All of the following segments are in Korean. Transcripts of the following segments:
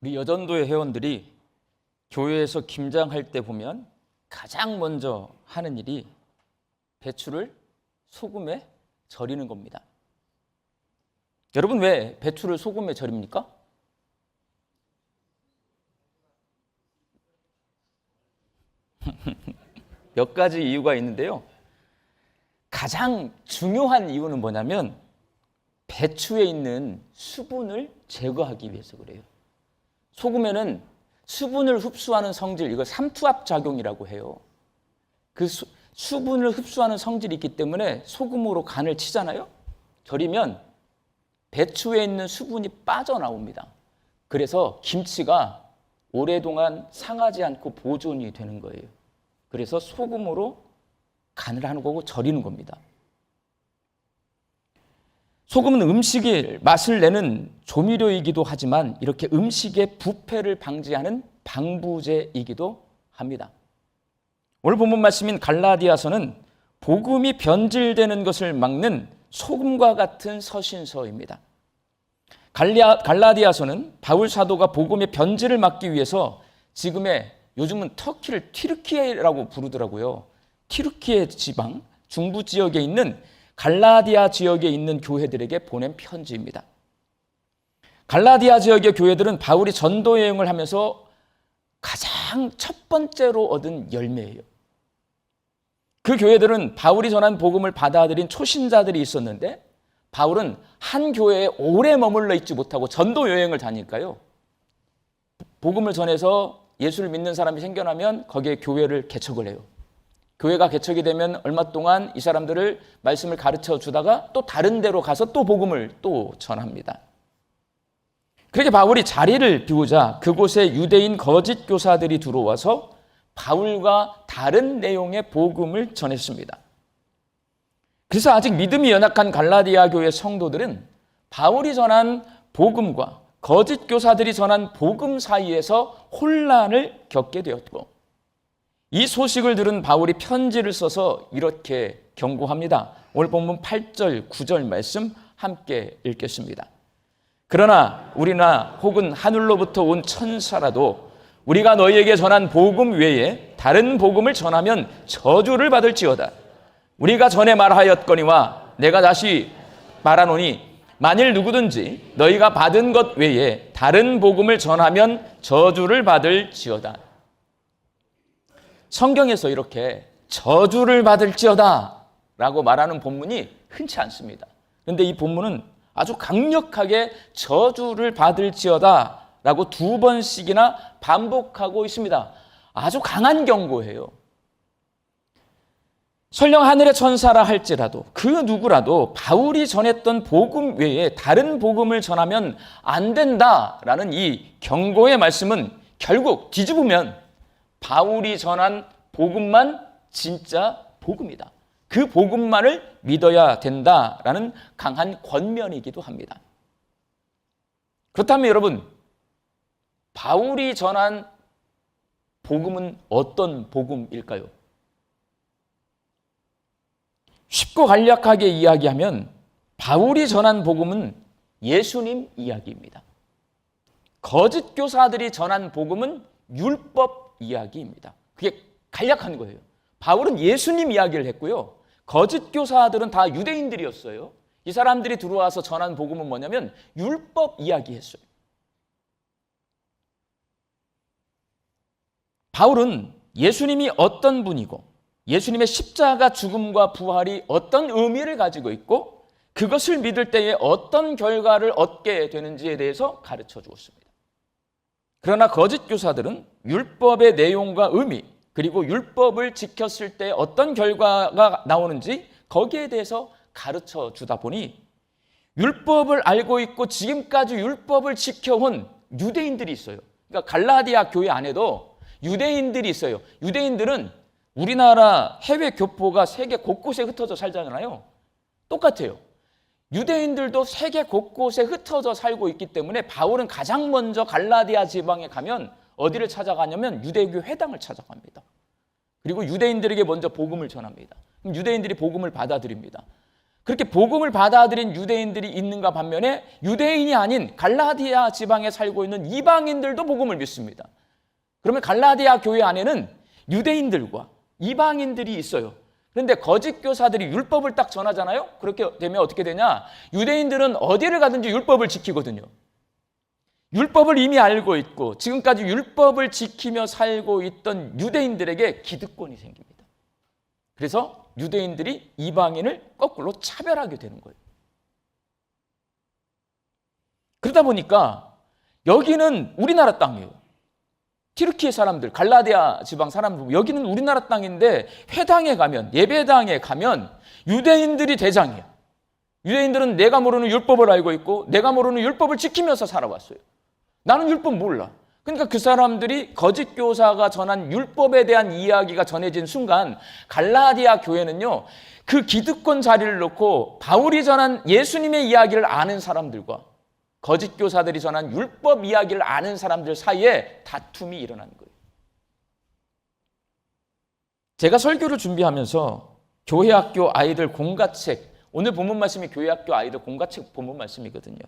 우리 여전도의 회원들이 교회에서 김장할 때 보면 가장 먼저 하는 일이 배추를 소금에 절이는 겁니다. 여러분, 왜 배추를 소금에 절입니까? 몇 가지 이유가 있는데요. 가장 중요한 이유는 뭐냐면 배추에 있는 수분을 제거하기 위해서 그래요. 소금에는 수분을 흡수하는 성질, 이걸 삼투압 작용이라고 해요. 그 수분을 흡수하는 성질이 있기 때문에 소금으로 간을 치잖아요. 절이면 배추에 있는 수분이 빠져나옵니다. 그래서 김치가 오랫동안 상하지 않고 보존이 되는 거예요. 그래서 소금으로 간을 하는 거고 절이는 겁니다. 소금은 음식의 맛을 내는 조미료이기도 하지만 이렇게 음식의 부패를 방지하는 방부제이기도 합니다. 오늘 본문 말씀인 갈라디아서는 복음이 변질되는 것을 막는 소금과 같은 서신서입니다. 갈라디아서는 바울 사도가 복음의 변질을 막기 위해서 요즘은 터키를 튀르키예라고 부르더라고요. 튀르키예 지방 중부 지역에 있는 갈라디아 지역에 있는 교회들에게 보낸 편지입니다. 갈라디아 지역의 교회들은 바울이 전도 여행을 하면서 가장 첫 번째로 얻은 열매예요. 그 교회들은 바울이 전한 복음을 받아들인 초신자들이 있었는데 바울은 한 교회에 오래 머물러 있지 못하고 전도 여행을 다니니까요. 복음을 전해서 예수를 믿는 사람이 생겨나면 거기에 교회를 개척을 해요. 교회가 개척이 되면 얼마 동안 이 사람들을 말씀을 가르쳐 주다가 또 다른 데로 가서 또 복음을 또 전합니다. 그렇게 바울이 자리를 비우자 그곳에 유대인 거짓 교사들이 들어와서 바울과 다른 내용의 복음을 전했습니다. 그래서 아직 믿음이 연약한 갈라디아 교회 성도들은 바울이 전한 복음과 거짓 교사들이 전한 복음 사이에서 혼란을 겪게 되었고, 이 소식을 들은 바울이 편지를 써서 이렇게 경고합니다. 오늘 본문 8절, 9절 말씀 함께 읽겠습니다. 그러나 우리나 혹은 하늘로부터 온 천사라도 우리가 너희에게 전한 복음 외에 다른 복음을 전하면 저주를 받을지어다. 우리가 전에 말하였거니와 내가 다시 말하노니 만일 누구든지 너희가 받은 것 외에 다른 복음을 전하면 저주를 받을지어다. 성경에서 이렇게 저주를 받을지어다 라고 말하는 본문이 흔치 않습니다. 그런데 이 본문은 아주 강력하게 저주를 받을지어다 라고 2번씩이나 반복하고 있습니다. 아주 강한 경고예요. 설령 하늘의 천사라 할지라도 그 누구라도 바울이 전했던 복음 외에 다른 복음을 전하면 안 된다라는 이 경고의 말씀은 결국 뒤집으면 바울이 전한 복음만 진짜 복음이다. 그 복음만을 믿어야 된다라는 강한 권면이기도 합니다. 그렇다면 여러분, 바울이 전한 복음은 어떤 복음일까요? 쉽고 간략하게 이야기하면 바울이 전한 복음은 예수님 이야기입니다. 거짓 교사들이 전한 복음은 율법 이야기입니다. 그게 간략한 거예요. 바울은 예수님 이야기를 했고요. 거짓 교사들은 다 유대인들이었어요. 이 사람들이 들어와서 전한 복음은 뭐냐면 율법 이야기했어요. 바울은 예수님이 어떤 분이고 예수님의 십자가 죽음과 부활이 어떤 의미를 가지고 있고 그것을 믿을 때에 어떤 결과를 얻게 되는지에 대해서 가르쳐 주었습니다. 그러나 거짓 교사들은 율법의 내용과 의미, 그리고 율법을 지켰을 때 어떤 결과가 나오는지 거기에 대해서 가르쳐 주다 보니 율법을 알고 있고 지금까지 율법을 지켜온 유대인들이 있어요. 그러니까 갈라디아 교회 안에도 유대인들이 있어요. 유대인들은 우리나라 해외 교포가 세계 곳곳에 흩어져 살잖아요. 똑같아요. 유대인들도 세계 곳곳에 흩어져 살고 있기 때문에 바울은 가장 먼저 갈라디아 지방에 가면 어디를 찾아가냐면 유대교 회당을 찾아갑니다. 그리고 유대인들에게 먼저 복음을 전합니다. 그럼 유대인들이 복음을 받아들입니다. 그렇게 복음을 받아들인 유대인들이 있는가 반면에 유대인이 아닌 갈라디아 지방에 살고 있는 이방인들도 복음을 믿습니다. 그러면 갈라디아 교회 안에는 유대인들과 이방인들이 있어요. 그런데 거짓 교사들이 율법을 딱 전하잖아요. 그렇게 되면 어떻게 되냐? 유대인들은 어디를 가든지 율법을 지키거든요. 율법을 이미 알고 있고 지금까지 율법을 지키며 살고 있던 유대인들에게 기득권이 생깁니다. 그래서 유대인들이 이방인을 거꾸로 차별하게 되는 거예요. 그러다 보니까 여기는 우리나라 땅이에요. 튀르키예 사람들, 갈라디아 지방 사람들, 여기는 우리나라 땅인데 회당에 가면, 예배당에 가면 유대인들이 대장이에요. 유대인들은 내가 모르는 율법을 알고 있고 내가 모르는 율법을 지키면서 살아왔어요. 나는 율법 몰라. 그러니까 그 사람들이 거짓 교사가 전한 율법에 대한 이야기가 전해진 순간 갈라디아 교회는요, 그 기득권 자리를 놓고 바울이 전한 예수님의 이야기를 아는 사람들과 거짓 교사들이 전한 율법 이야기를 아는 사람들 사이에 다툼이 일어나는 거예요. 제가 설교를 준비하면서 교회학교 아이들 공과책, 오늘 본문 말씀이 교회학교 아이들 공과책 본문 말씀이거든요.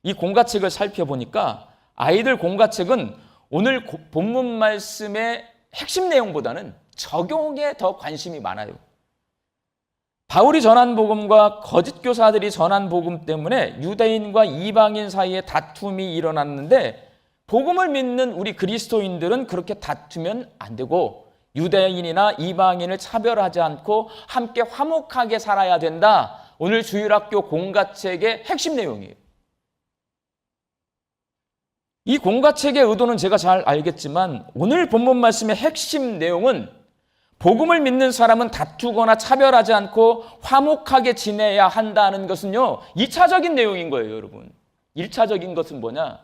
이 공과책을 살펴보니까 아이들 공과책은 오늘 본문 말씀의 핵심 내용보다는 적용에 더 관심이 많아요. 바울이 전한 복음과 거짓 교사들이 전한 복음 때문에 유대인과 이방인 사이에 다툼이 일어났는데 복음을 믿는 우리 그리스도인들은 그렇게 다투면 안 되고 유대인이나 이방인을 차별하지 않고 함께 화목하게 살아야 된다. 오늘 주일학교 공과책의 핵심 내용이에요. 이 공과책의 의도는 제가 잘 알겠지만 오늘 본문 말씀의 핵심 내용은 복음을 믿는 사람은 다투거나 차별하지 않고 화목하게 지내야 한다는 것은요, 2차적인 내용인 거예요, 여러분. 1차적인 것은 뭐냐?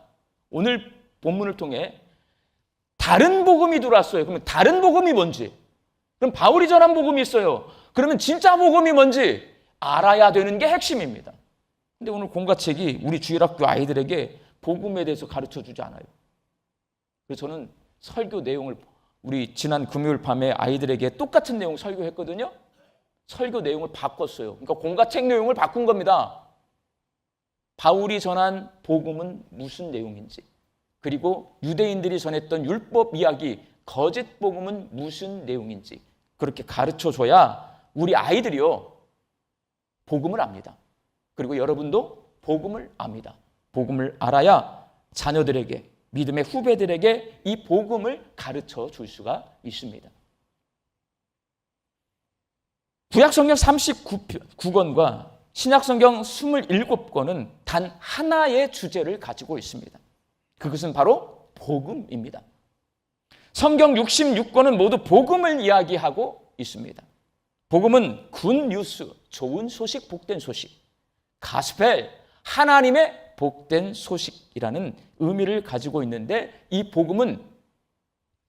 오늘 본문을 통해 다른 복음이 들어왔어요. 그러면 다른 복음이 뭔지, 그럼 바울이 전한 복음이 있어요. 그러면 진짜 복음이 뭔지 알아야 되는 게 핵심입니다. 근데 오늘 공과책이 우리 주일학교 아이들에게 복음에 대해서 가르쳐주지 않아요. 그래서 저는 설교 내용을 우리 지난 금요일 밤에 아이들에게 똑같은 내용 설교했거든요. 설교 내용을 바꿨어요. 그러니까 공과책 내용을 바꾼 겁니다. 바울이 전한 복음은 무슨 내용인지, 그리고 유대인들이 전했던 율법 이야기, 거짓 복음은 무슨 내용인지 그렇게 가르쳐줘야 우리 아이들이요, 복음을 압니다. 그리고 여러분도 복음을 압니다. 복음을 알아야 자녀들에게, 믿음의 후배들에게 이 복음을 가르쳐 줄 수가 있습니다. 구약성경 39권과 신약성경 27권은 단 하나의 주제를 가지고 있습니다. 그것은 바로 복음입니다. 성경 66권은 모두 복음을 이야기하고 있습니다. 복음은 굿뉴스, 좋은 소식, 복된 소식, 가스펠, 하나님의 복된 소식이라는 의미를 가지고 있는데 이 복음은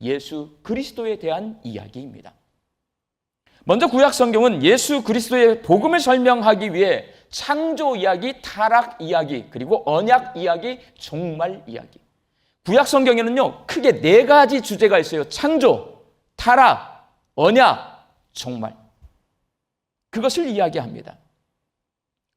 예수 그리스도에 대한 이야기입니다. 먼저 구약 성경은 예수 그리스도의 복음을 설명하기 위해 창조 이야기, 타락 이야기, 그리고 언약 이야기, 종말 이야기. 구약 성경에는요, 크게 4가지 주제가 있어요. 창조, 타락, 언약, 종말. 그것을 이야기합니다.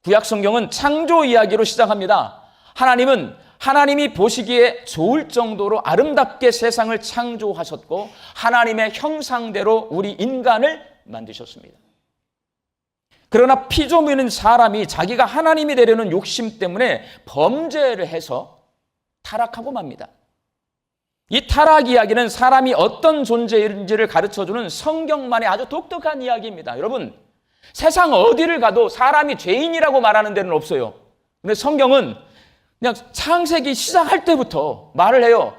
구약 성경은 창조 이야기로 시작합니다. 하나님은 하나님이 보시기에 좋을 정도로 아름답게 세상을 창조하셨고 하나님의 형상대로 우리 인간을 만드셨습니다. 그러나 피조물인 사람이 자기가 하나님이 되려는 욕심 때문에 범죄를 해서 타락하고 맙니다. 이 타락 이야기는 사람이 어떤 존재인지를 가르쳐주는 성경만의 아주 독특한 이야기입니다. 여러분, 세상 어디를 가도 사람이 죄인이라고 말하는 데는 없어요. 근데 성경은 그냥 창세기 시작할 때부터 말을 해요.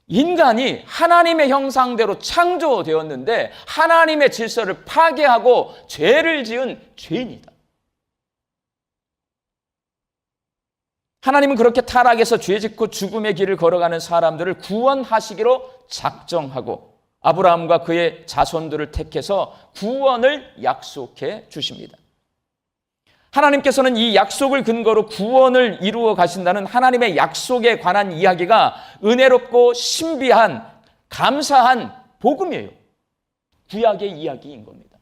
인간이 하나님의 형상대로 창조되었는데 하나님의 질서를 파괴하고 죄를 지은 죄인이다. 하나님은 그렇게 타락해서 죄짓고 죽음의 길을 걸어가는 사람들을 구원하시기로 작정하고 아브라함과 그의 자손들을 택해서 구원을 약속해 주십니다. 하나님께서는 이 약속을 근거로 구원을 이루어 가신다는 하나님의 약속에 관한 이야기가 은혜롭고 신비한, 감사한 복음이에요. 구약의 이야기인 겁니다.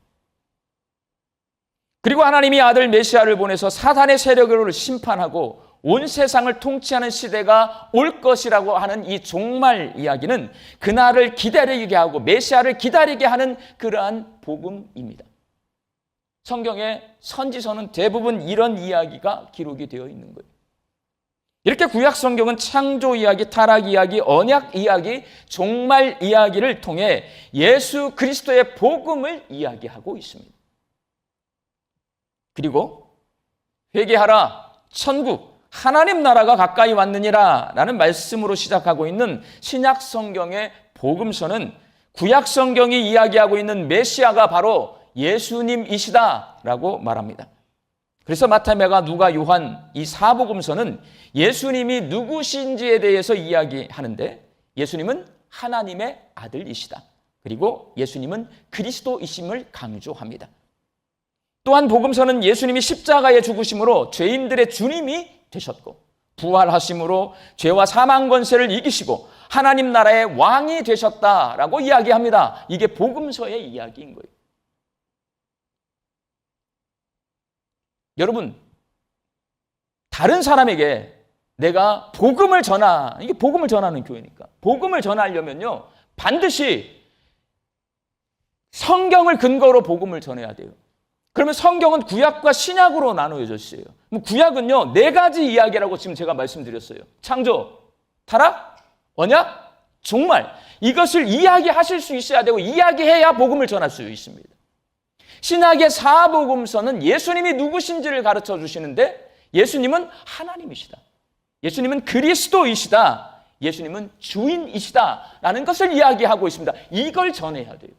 그리고 하나님이 아들 메시아를 보내서 사단의 세력을 심판하고 온 세상을 통치하는 시대가 올 것이라고 하는 이 종말 이야기는 그날을 기다리게 하고 메시아를 기다리게 하는 그러한 복음입니다. 성경의 선지서는 대부분 이런 이야기가 기록이 되어 있는 거예요. 이렇게 구약 성경은 창조 이야기, 타락 이야기, 언약 이야기, 종말 이야기를 통해 예수 그리스도의 복음을 이야기하고 있습니다. 그리고 회개하라, 천국, 하나님 나라가 가까이 왔느니라 라는 말씀으로 시작하고 있는 신약 성경의 복음서는 구약 성경이 이야기하고 있는 메시아가 바로 예수님이시다라고 말합니다. 그래서 마태마가 누가 요한 이 사복음서는 예수님이 누구신지에 대해서 이야기하는데 예수님은 하나님의 아들이시다. 그리고 예수님은 그리스도이심을 강조합니다. 또한 복음서는 예수님이 십자가에 죽으심으로 죄인들의 주님이 되셨고 부활하심으로 죄와 사망 권세를 이기시고 하나님 나라의 왕이 되셨다라고 이야기합니다. 이게 복음서의 이야기인 거예요. 여러분, 다른 사람에게 내가 복음을 이게 복음을 전하는 교회니까 복음을 전하려면요 반드시 성경을 근거로 복음을 전해야 돼요. 그러면 성경은 구약과 신약으로 나누어져 있어요. 구약은요 4가지 이야기라고 지금 제가 말씀드렸어요. 창조, 타락, 언약, 종말. 이것을 이야기하실 수 있어야 되고 이야기해야 복음을 전할 수 있습니다. 신약의 사복음서는 예수님이 누구신지를 가르쳐 주시는데 예수님은 하나님이시다. 예수님은 그리스도이시다. 예수님은 주인이시다. 라는 것을 이야기하고 있습니다. 이걸 전해야 돼요.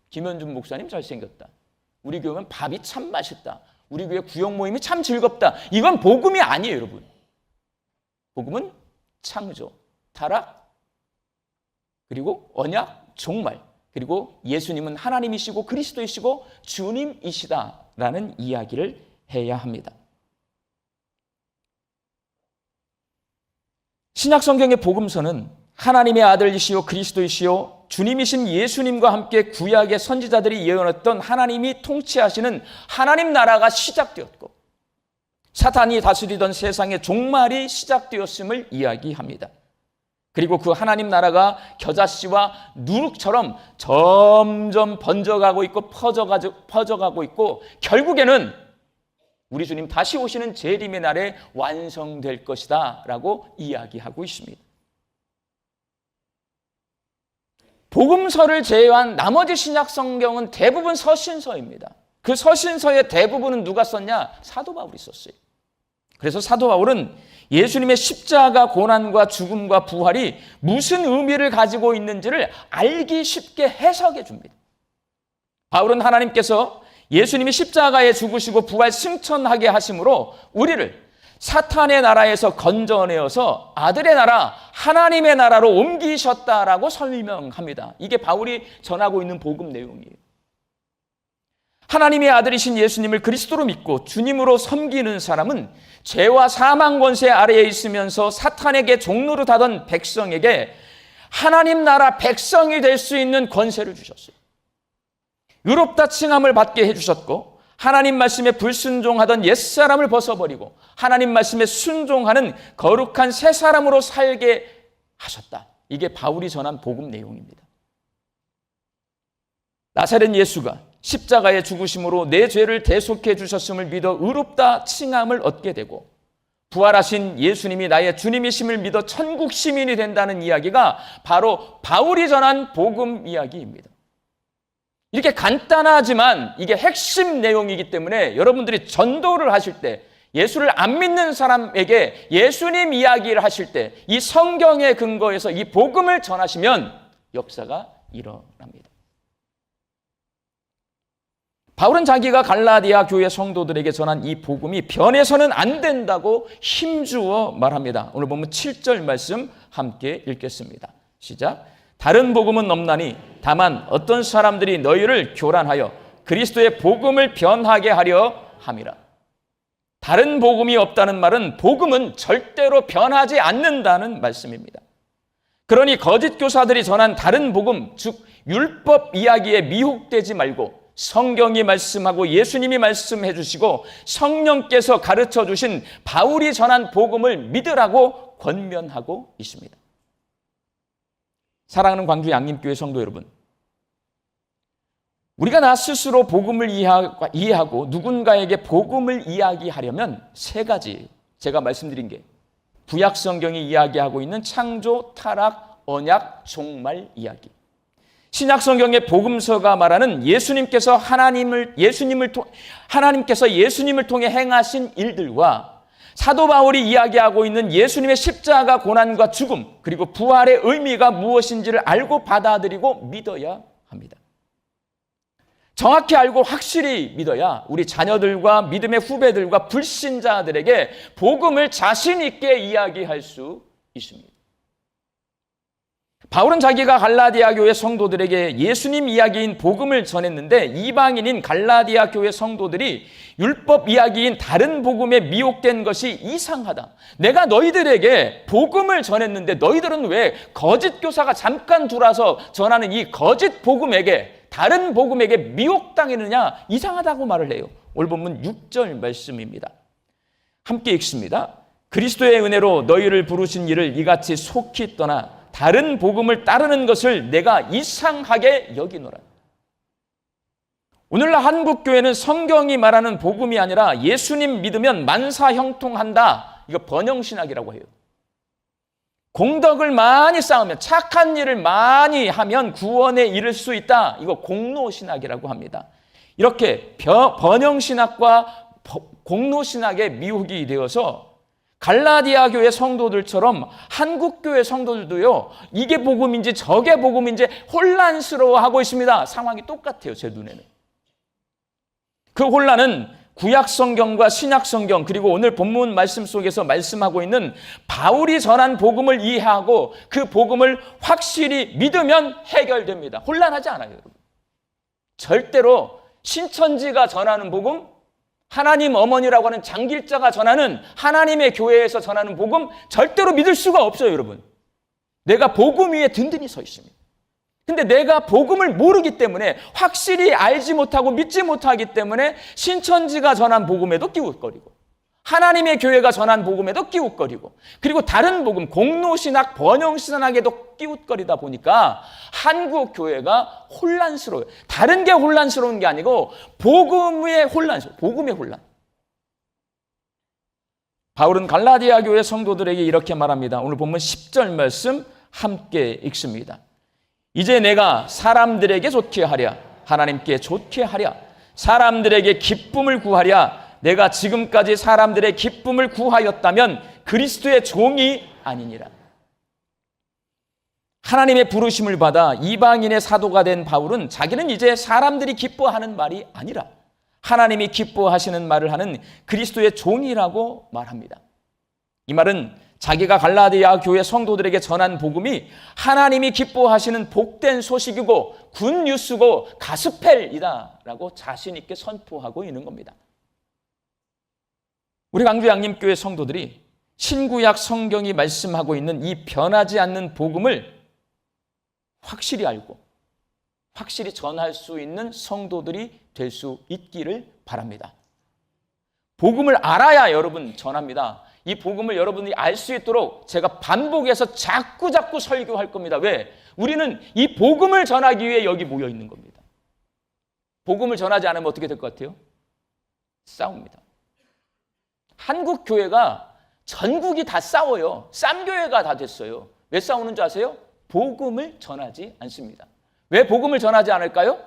김현준 목사님 잘생겼다. 우리 교회는 밥이 참 맛있다. 우리 교회 구역 모임이 참 즐겁다. 이건 복음이 아니에요, 여러분. 복음은 창조, 타락, 그리고 언약, 종말, 그리고 예수님은 하나님이시고 그리스도이시고 주님이시다라는 이야기를 해야 합니다. 신약 성경의 복음서는 하나님의 아들이시요 그리스도이시요 주님이신 예수님과 함께 구약의 선지자들이 예언했던 하나님이 통치하시는 하나님 나라가 시작되었고 사탄이 다스리던 세상의 종말이 시작되었음을 이야기합니다. 그리고 그 하나님 나라가 겨자씨와 누룩처럼 점점 번져가고 있고 퍼져가고 있고 결국에는 우리 주님 다시 오시는 재림의 날에 완성될 것이다 라고 이야기하고 있습니다. 복음서를 제외한 나머지 신약 성경은 대부분 서신서입니다. 그 서신서의 대부분은 누가 썼냐? 사도 바울이 썼어요. 그래서 사도 바울은 예수님의 십자가 고난과 죽음과 부활이 무슨 의미를 가지고 있는지를 알기 쉽게 해석해 줍니다. 바울은 하나님께서 예수님이 십자가에 죽으시고 부활 승천하게 하심으로 우리를 사탄의 나라에서 건져내어서 아들의 나라, 하나님의 나라로 옮기셨다라고 설명합니다. 이게 바울이 전하고 있는 복음 내용이에요. 하나님의 아들이신 예수님을 그리스도로 믿고 주님으로 섬기는 사람은 죄와 사망 권세 아래에 있으면서 사탄에게 종노릇하던 백성에게 하나님 나라 백성이 될 수 있는 권세를 주셨어요. 의롭다 칭함을 받게 해주셨고 하나님 말씀에 불순종하던 옛사람을 벗어버리고 하나님 말씀에 순종하는 거룩한 새 사람으로 살게 하셨다. 이게 바울이 전한 복음 내용입니다. 나사렛 예수가 십자가에 죽으심으로 내 죄를 대속해 주셨음을 믿어 의롭다 칭함을 얻게 되고 부활하신 예수님이 나의 주님이심을 믿어 천국 시민이 된다는 이야기가 바로 바울이 전한 복음 이야기입니다. 이렇게 간단하지만 이게 핵심 내용이기 때문에 여러분들이 전도를 하실 때 예수를 안 믿는 사람에게 예수님 이야기를 하실 때 이 성경의 근거에서 이 복음을 전하시면 역사가 일어납니다. 바울은 자기가 갈라디아 교회 성도들에게 전한 이 복음이 변해서는 안 된다고 힘주어 말합니다. 오늘 보면 7절 말씀 함께 읽겠습니다. 시작. 다른 복음은 없나니 다만 어떤 사람들이 너희를 교란하여 그리스도의 복음을 변하게 하려 함이라. 다른 복음이 없다는 말은 복음은 절대로 변하지 않는다는 말씀입니다. 그러니 거짓 교사들이 전한 다른 복음, 즉 율법 이야기에 미혹되지 말고 성경이 말씀하고 예수님이 말씀해 주시고 성령께서 가르쳐 주신 바울이 전한 복음을 믿으라고 권면하고 있습니다. 사랑하는 광주 양림교회 성도 여러분, 우리가 나 스스로 복음을 이해하고 누군가에게 복음을 이야기하려면 세 가지, 제가 말씀드린 게 구약 성경이 이야기하고 있는 창조, 타락, 언약, 종말 이야기, 신약 성경의 복음서가 말하는 하나님께서 예수님을 통해 행하신 일들과 사도 바울이 이야기하고 있는 예수님의 십자가 고난과 죽음, 그리고 부활의 의미가 무엇인지를 알고 받아들이고 믿어야 합니다. 정확히 알고 확실히 믿어야 우리 자녀들과 믿음의 후배들과 불신자들에게 복음을 자신 있게 이야기할 수 있습니다. 바울은 자기가 갈라디아 교회 성도들에게 예수님 이야기인 복음을 전했는데 이방인인 갈라디아 교회 성도들이 율법 이야기인 다른 복음에 미혹된 것이 이상하다. 내가 너희들에게 복음을 전했는데 너희들은 왜 거짓 교사가 잠깐 들어와서 전하는 이 거짓 복음에게, 다른 복음에게 미혹당했느냐, 이상하다고 말을 해요. 오늘 본문 6절 말씀입니다. 함께 읽습니다. 그리스도의 은혜로 너희를 부르신 이를 이같이 속히 떠나 다른 복음을 따르는 것을 내가 이상하게 여기노라. 오늘날 한국교회는 성경이 말하는 복음이 아니라 예수님 믿으면 만사 형통한다, 이거 번영신학이라고 해요. 공덕을 많이 쌓으면, 착한 일을 많이 하면 구원에 이를 수 있다, 이거 공로신학이라고 합니다. 이렇게 번영신학과 공로신학의 미혹이 되어서 갈라디아 교회 성도들처럼 한국 교회 성도들도요, 이게 복음인지 저게 복음인지 혼란스러워하고 있습니다. 상황이 똑같아요, 제 눈에는. 그 혼란은 구약 성경과 신약 성경, 그리고 오늘 본문 말씀 속에서 말씀하고 있는 바울이 전한 복음을 이해하고 그 복음을 확실히 믿으면 해결됩니다. 혼란하지 않아요, 여러분. 절대로 신천지가 전하는 복음, 하나님 어머니라고 하는 장길자가 전하는 하나님의 교회에서 전하는 복음 절대로 믿을 수가 없어요, 여러분. 내가 복음 위에 든든히 서 있습니다. 근데 내가 복음을 모르기 때문에, 확실히 알지 못하고 믿지 못하기 때문에 신천지가 전한 복음에도 끼웃거리고 하나님의 교회가 전한 복음에도 끼웃거리고, 그리고 다른 복음, 공로신학, 번영신학에도 끼웃거리다 보니까 한국 교회가 혼란스러워요. 다른 게 혼란스러운 게 아니고 복음의 혼란스러워요. 복음의 혼란. 바울은 갈라디아 교회 성도들에게 이렇게 말합니다. 오늘 본문 10절 말씀 함께 읽습니다. 이제 내가 사람들에게 좋게 하랴, 하나님께 좋게 하랴, 사람들에게 기쁨을 구하랴, 내가 지금까지 사람들의 기쁨을 구하였다면 그리스도의 종이 아니니라. 하나님의 부르심을 받아 이방인의 사도가 된 바울은 자기는 이제 사람들이 기뻐하는 말이 아니라 하나님이 기뻐하시는 말을 하는 그리스도의 종이라고 말합니다. 이 말은 자기가 갈라디아 교회 성도들에게 전한 복음이 하나님이 기뻐하시는 복된 소식이고 굿뉴스고 가스펠이다라고 자신 있게 선포하고 있는 겁니다. 우리 광주 양림교회 성도들이 신구약 성경이 말씀하고 있는 이 변하지 않는 복음을 확실히 알고 확실히 전할 수 있는 성도들이 될 수 있기를 바랍니다. 복음을 알아야 여러분 전합니다. 이 복음을 여러분이 알 수 있도록 제가 반복해서 자꾸 설교할 겁니다. 왜? 우리는 이 복음을 전하기 위해 여기 모여 있는 겁니다. 복음을 전하지 않으면 어떻게 될 것 같아요? 싸웁니다. 한국 교회가 전국이 다 싸워요. 쌈교회가 다 됐어요. 왜 싸우는 줄 아세요? 복음을 전하지 않습니다. 왜 복음을 전하지 않을까요?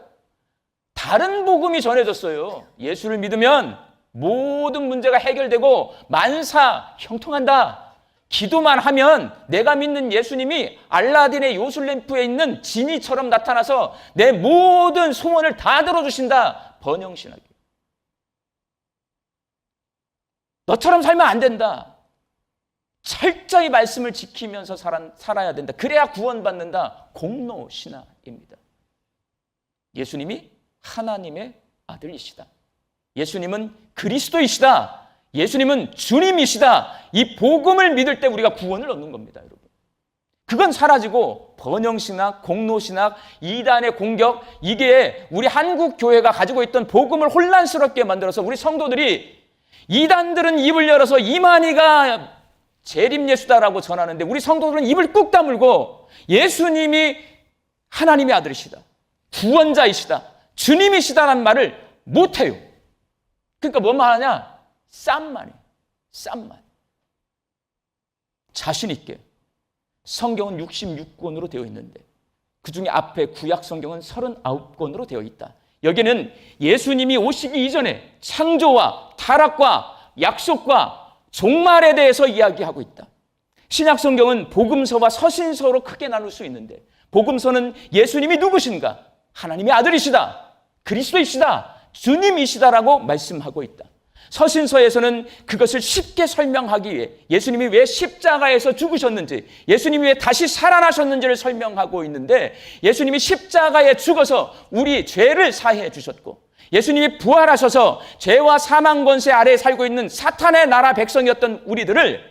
다른 복음이 전해졌어요. 예수를 믿으면 모든 문제가 해결되고 만사 형통한다. 기도만 하면 내가 믿는 예수님이 알라딘의 요술램프에 있는 지니처럼 나타나서 내 모든 소원을 다 들어주신다. 번영신학이에요. 너처럼 살면 안 된다. 철저히 말씀을 지키면서 살아야 된다. 그래야 구원받는다. 공로신학입니다. 예수님이 하나님의 아들이시다. 예수님은 그리스도이시다. 예수님은 주님이시다. 이 복음을 믿을 때 우리가 구원을 얻는 겁니다, 여러분. 그건 사라지고 번영신학, 공로신학, 이단의 공격, 이게 우리 한국 교회가 가지고 있던 복음을 혼란스럽게 만들어서 우리 성도들이 이단들은 입을 열어서 이만희가 재림예수다라고 전하는데 우리 성도들은 입을 꾹 다물고 예수님이 하나님의 아들이시다, 구원자이시다, 주님이시다라는 말을 못해요. 그러니까 뭐만 하냐? 쌈만이에요. 쌈만. 자신 있게 성경은 66권으로 되어 있는데 그중에 앞에 구약 성경은 39권으로 되어 있다. 여기는 예수님이 오시기 이전에 창조와 타락과 약속과 종말에 대해서 이야기하고 있다. 신약 성경은 복음서와 서신서로 크게 나눌 수 있는데 복음서는 예수님이 누구신가? 하나님의 아들이시다, 그리스도이시다, 주님이시다라고 말씀하고 있다. 서신서에서는 그것을 쉽게 설명하기 위해 예수님이 왜 십자가에서 죽으셨는지, 예수님이 왜 다시 살아나셨는지를 설명하고 있는데 예수님이 십자가에 죽어서 우리 죄를 사해 주셨고 예수님이 부활하셔서 죄와 사망 권세 아래에 살고 있는 사탄의 나라 백성이었던 우리들을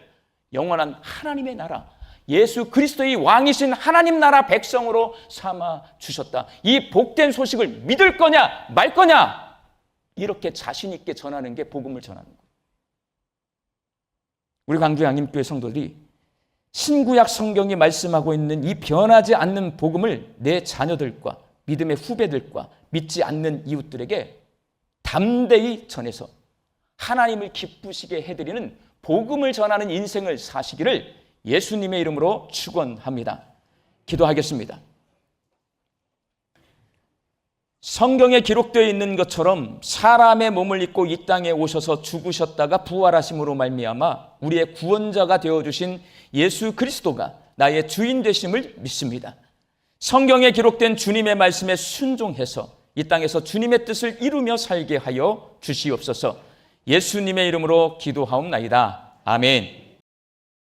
영원한 하나님의 나라, 예수 그리스도의 왕이신 하나님 나라 백성으로 삼아 주셨다. 이 복된 소식을 믿을 거냐 말 거냐, 이렇게 자신 있게 전하는 게 복음을 전하는 거예요. 우리 광주 양림교회 성도들이 신구약 성경이 말씀하고 있는 이 변하지 않는 복음을 내 자녀들과 믿음의 후배들과 믿지 않는 이웃들에게 담대히 전해서 하나님을 기쁘시게 해드리는 복음을 전하는 인생을 사시기를 예수님의 이름으로 축원합니다. 기도하겠습니다. 성경에 기록되어 있는 것처럼 사람의 몸을 입고 이 땅에 오셔서 죽으셨다가 부활하심으로 말미암아 우리의 구원자가 되어주신 예수 그리스도가 나의 주인 되심을 믿습니다. 성경에 기록된 주님의 말씀에 순종해서 이 땅에서 주님의 뜻을 이루며 살게 하여 주시옵소서. 예수님의 이름으로 기도하옵나이다. 아멘.